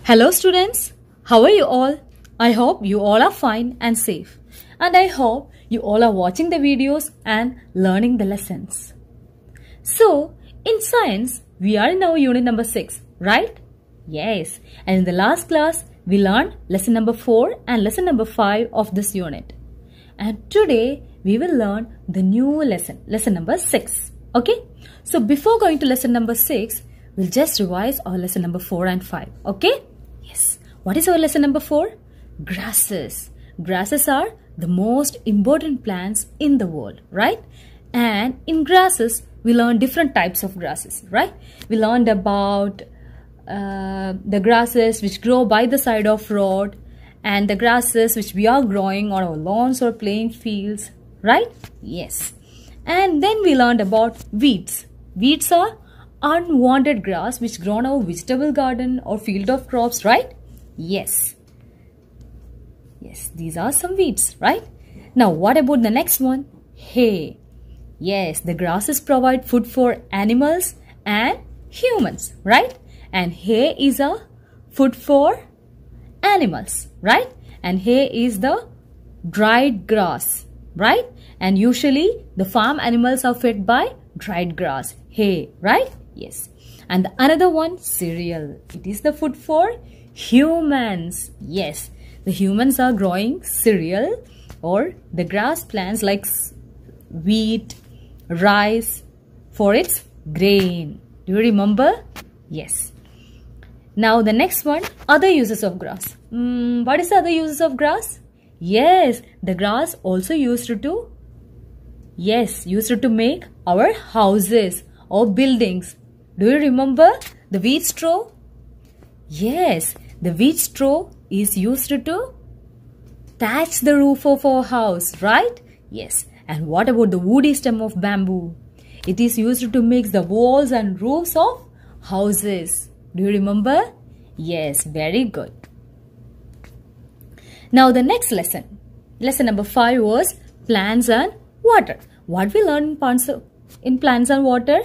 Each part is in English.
Hello students, how are you all? I hope you all are fine and safe. And I hope you all are watching the videos and learning the lessons. So, in science, we are in our unit number 6, right? Yes, and in the last class, we learned lesson number 4 and lesson number 5 of this unit. And today, we will learn the new lesson, lesson number 6. Okay? So, before going to lesson number 6, we'll just revise our lesson number 4 and 5. Okay? Yes. What is our lesson number 4? Grasses. Grasses are the most important plants in the world, right? And in grasses, we learn different types of grasses, right? We learned about the grasses which grow by the side of road and the grasses which we are growing on our lawns or playing fields, right? Yes. And then we learned about weeds. Weeds are unwanted grass which grow in our vegetable garden or field of crops, right? Yes. Yes, these are some weeds, right? Now, what about the next one? Hay. Yes, the grasses provide food for animals and humans, right? And hay is a food for animals, right? And hay is the dried grass, right? And usually the farm animals are fed by dried grass, hay, right? Yes. And the another one, cereal. It is the food for humans. Yes. The humans are growing cereal or the grass plants like wheat, rice for its grain. Do you remember? Yes. Now the next one, other uses of grass. What is the other uses of grass? Yes, the grass also used to make our houses or buildings. Do you remember the wheat straw? Yes, the wheat straw is used to thatch the roof of our house, right? Yes. And what about the woody stem of bamboo? It is used to make the walls and roofs of houses. Do you remember? Yes, very good. Now the next lesson. Lesson number 5 was plants and water. What we learned in plants and water?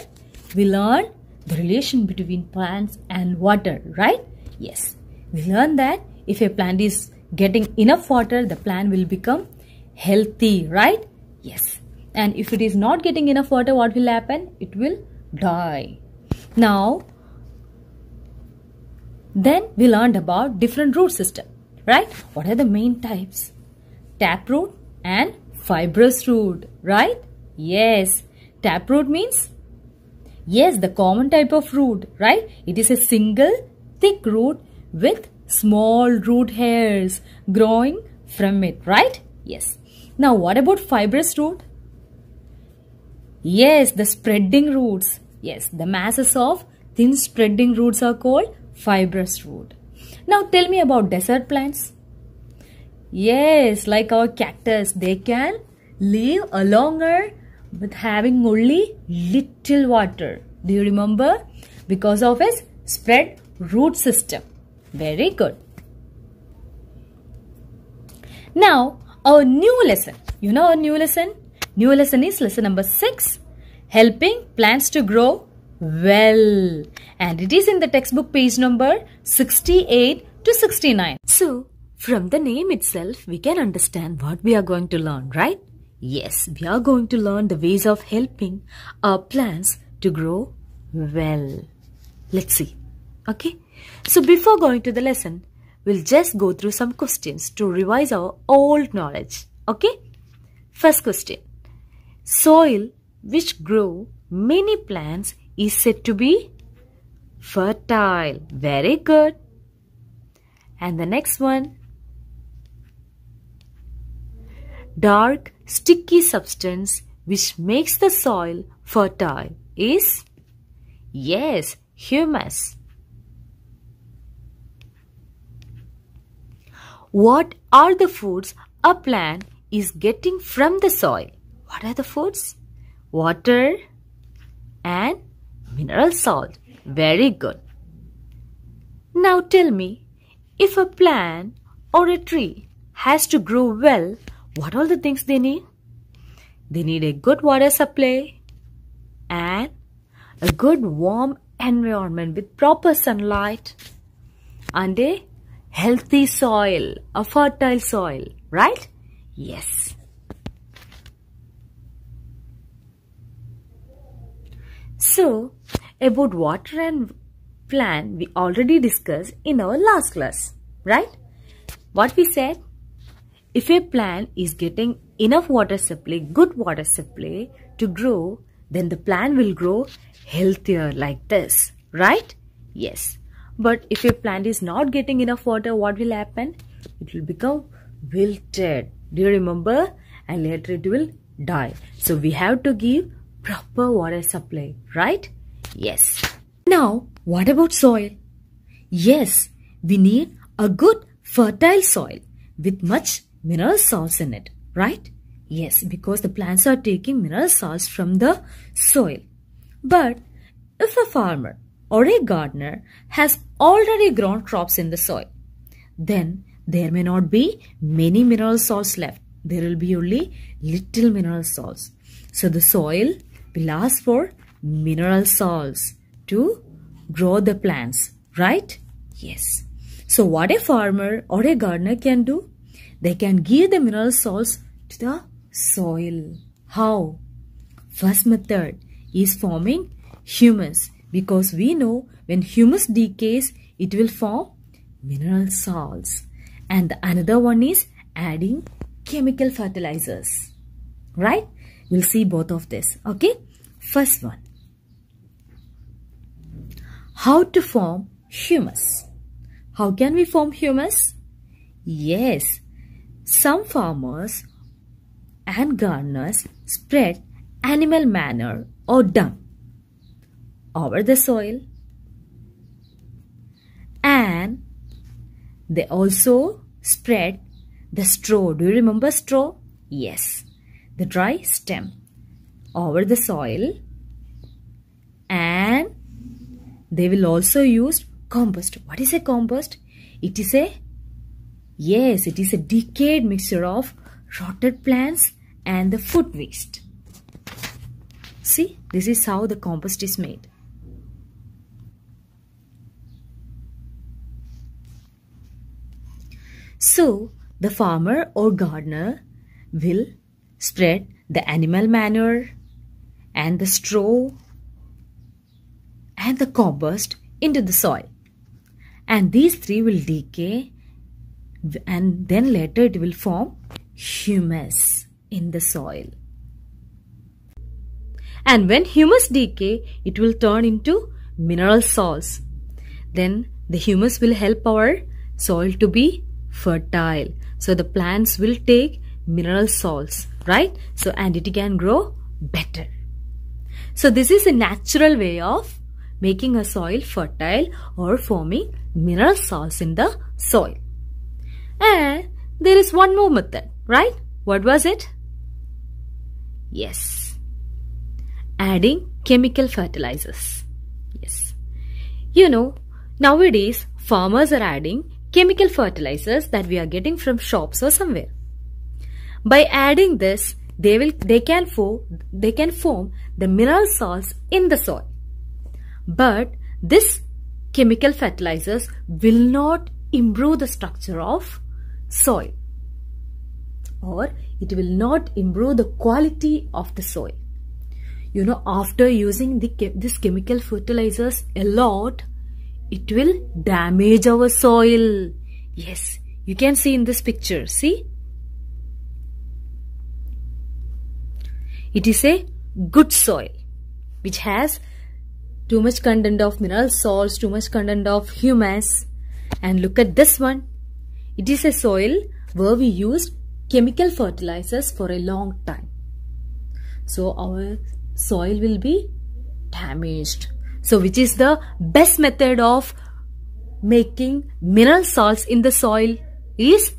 We learned the relation between plants and water, right? Yes. We learned that if a plant is getting enough water, the plant will become healthy, right? Yes. And if it is not getting enough water, what will happen? It will die. Now, then we learned about different root system, right? What are the main types? Taproot and fibrous root, right? Yes. Taproot means, yes, the common type of root, right? It is a single thick root with small root hairs growing from it, right? Yes. Now, what about fibrous root? Yes, the spreading roots. Yes, the masses of thin spreading roots are called fibrous root. Now, tell me about desert plants. Yes, like our cactus, they can live a longer with having only little water. Do you remember? Because of its spread root system. Very good. Now, our new lesson. You know our new lesson? New lesson is lesson number 6. Helping plants to grow well. And it is in the textbook page number 68 to 69. So, from the name itself, we can understand what we are going to learn, right? Yes, we are going to learn the ways of helping our plants to grow well. Let's see. Okay? So, before going to the lesson, we'll just go through some questions to revise our old knowledge. Okay? First question. Soil which grow many plants is said to be fertile. Very good. And the next one. Dark, sticky substance which makes the soil fertile is, yes, humus. What are the foods a plant is getting from the soil? What are the foods? Water and mineral salt. Very good. Now tell me, if a plant or a tree has to grow well, what are the things they need? They need a good water supply and a good warm environment with proper sunlight and a healthy soil, a fertile soil, right? Yes. So, about water and plant we already discussed in our last class, right? What we said? If a plant is getting enough water supply, good water supply to grow, then the plant will grow healthier like this, right? Yes. But if a plant is not getting enough water, what will happen? It will become wilted. Do you remember? And later it will die. So we have to give proper water supply, right? Yes. Now, what about soil? Yes, we need a good fertile soil with much mineral salts in it, right? Yes, because the plants are taking mineral salts from the soil. But if a farmer or a gardener has already grown crops in the soil, then there may not be many mineral salts left. There will be only little mineral salts. So the soil will ask for mineral salts to grow the plants, right? Yes. So what a farmer or a gardener can do? They can give the mineral salts to the soil. How? First method is forming humus, because we know when humus decays, it will form mineral salts. And the another one is adding chemical fertilizers, right? We'll see both of this, okay? First one. How to form humus? How can we form humus? Yes, some farmers and gardeners spread animal manure or dung over the soil, and they also spread the straw. Do you remember straw? Yes, the dry stem over the soil, and they will also use compost. What is a compost? It is a decayed mixture of rotted plants and the food waste. See, this is how the compost is made. So, the farmer or gardener will spread the animal manure and the straw and the compost into the soil. And these three will decay, and then later it will form humus in the soil. And when humus decay, it will turn into mineral salts. Then the humus will help our soil to be fertile. So the plants will take mineral salts, right? So, and it can grow better. So this is a natural way of making a soil fertile or forming mineral salts in the soil. And there is one more method, right? What was it? Yes, adding chemical fertilizers. Yes. You know, nowadays farmers are adding chemical fertilizers that we are getting from shops or somewhere. By adding this, they can form the mineral salts in the soil. But this chemical fertilizers will not improve the structure of soil, or it will not improve the quality of the soil. You know, after using this chemical fertilizers a lot, it will damage our soil. Yes, you can see in this picture, see? It is a good soil which has too much content of mineral salts, too much content of humus. And look at this one. It is a soil where we used chemical fertilizers for a long time. So our soil will be damaged. So which is the best method of making mineral salts in the soil is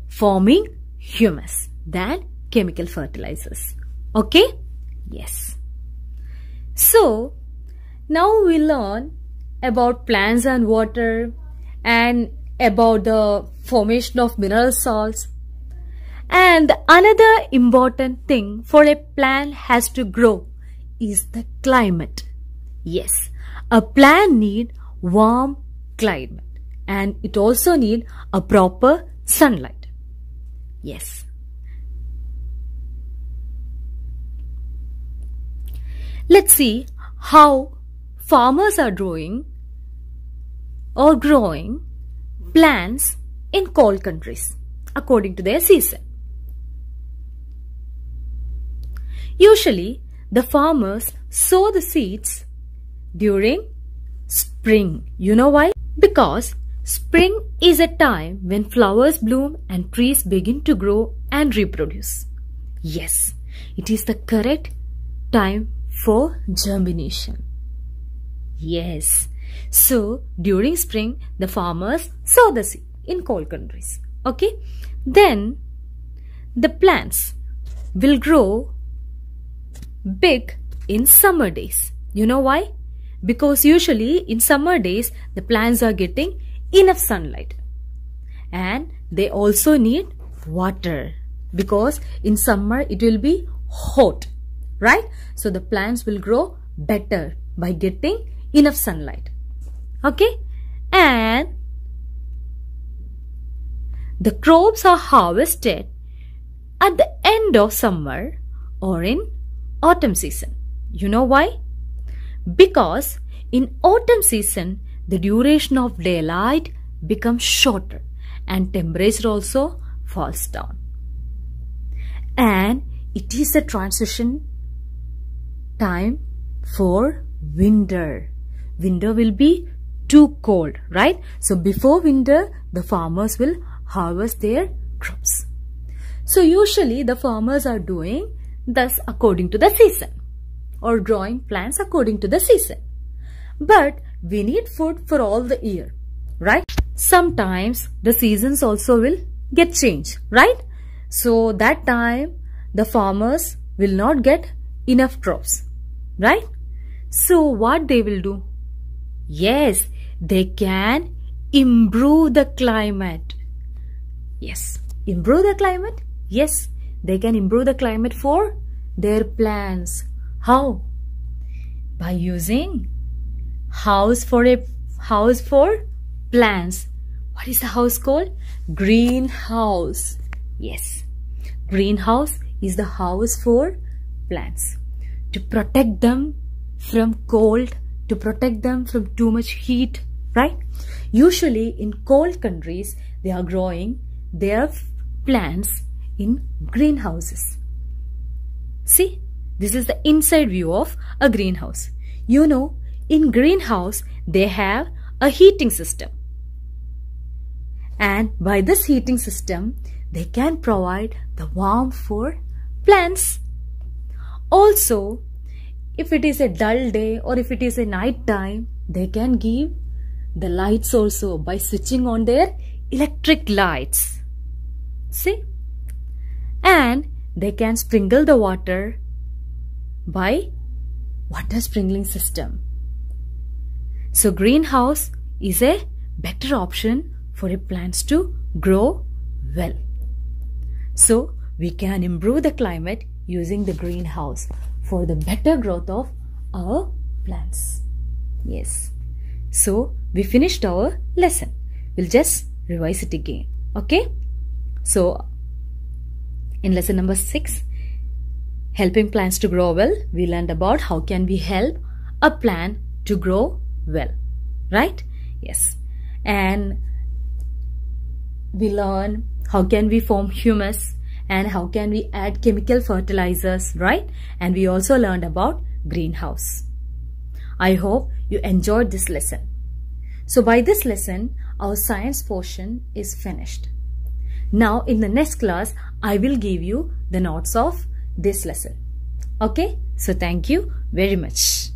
forming humus than chemical fertilizers. Okay? Yes. So now we learn about plants and water and about the formation of mineral salts. And another important thing for a plant has to grow is the climate. Yes, a plant needs warm climate and it also need a proper sunlight. Yes. Let's see how farmers are growing plants in cold countries according to their season. Usually, the farmers sow the seeds during spring. You know why? Because spring is a time when flowers bloom and trees begin to grow and reproduce. Yes, it is the correct time for germination. Yes. So, during spring, the farmers sow the seed in cold countries. Okay. Then, the plants will grow big in summer days. You know why? Because usually in summer days, the plants are getting enough sunlight. And they also need water. Because in summer, it will be hot. Right? So, the plants will grow better by getting enough sunlight. Okay? And the crops are harvested at the end of summer or in autumn season. You know why? Because in autumn season, the duration of daylight becomes shorter and temperature also falls down. And it is a transition time for winter. Winter will be too cold, right? So before winter, the farmers will harvest their crops. So usually the farmers are doing this according to the season or growing plants according to the season. But we need food for all the year, right? Sometimes the seasons also will get changed, right? So that time the farmers will not get enough crops, right? So what they will do? Yes, they can improve the climate. Yes, improve the climate? Yes, they can improve the climate for their plants. How? By using house for plants. What is the house called? Greenhouse. Yes, greenhouse is the house for plants to protect them from cold, to protect them from too much heat, right? Usually in cold countries, they are growing their plants in greenhouses. See, this is the inside view of a greenhouse. You know, in greenhouse, they have a heating system. And by this heating system, they can provide the warmth for plants. Also, if it is a dull day or if it is a night time, they can give the lights also by switching on their electric lights. See? And they can sprinkle the water by water sprinkling system. So greenhouse is a better option for plants to grow well. So we can improve the climate using the greenhouse for the better growth of our plants. Yes. So we finished our lesson. We'll just revise it again. Okay. So in lesson number 6, helping plants to grow well, we learned about how can we help a plant to grow well. Right? Yes. And we learn how can we form humus and how can we add chemical fertilizers, right? And we also learned about greenhouse. I hope you enjoyed this lesson. So by this lesson, our science portion is finished. Now in the next class, I will give you the notes of this lesson. Okay? So thank you very much.